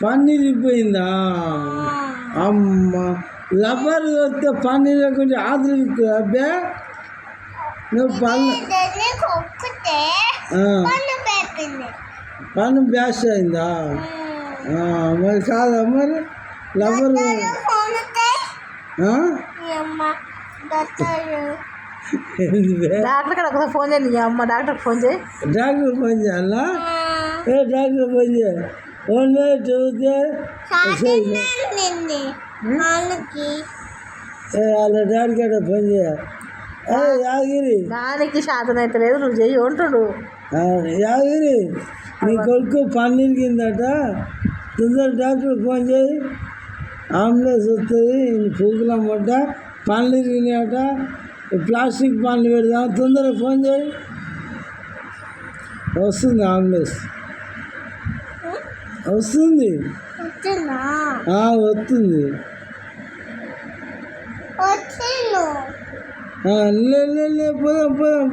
పన్నీర్ ఇరిగిపోయిందా? అమ్మ లబ్బర్ వస్తే పన్నీర్ కొంచెం ఆదరి అబ్బే నువ్వు పన్ను బ్యాస్ట్ అయిందా? మరి కాదా మరి లబ్బర్ డాక్టర్ ఫోన్ చేయండి అమ్మ. డాక్టర్ ఫోన్ చేయి. డాక్టర్ ఫోన్ చేయాలా? డాక్టర్ ఫోన్ చేయ ఫోన్ చూస్తే వాళ్ళ డాడీకి ఫోన్ చేయ. యాదగిరి దానికి శాతం అయితే లేదు, నువ్వు చెయ్యి ఉంటుడు. యాదగిరి నీ కొడుకు పన్నీర్ కిందట తొందర డాక్టర్ ఫోన్ చేయి. అంబులెన్స్ వస్తుంది, పూకులమ్మట పన్నీర్ తినేట ప్లాస్టిక్ పనులు పెడదాం, తొందరగా ఫోన్ చేయి. వస్తుంది అంబులెన్స్ వస్తుంది వస్తుంది. పోదాం పోదాం పోదాం.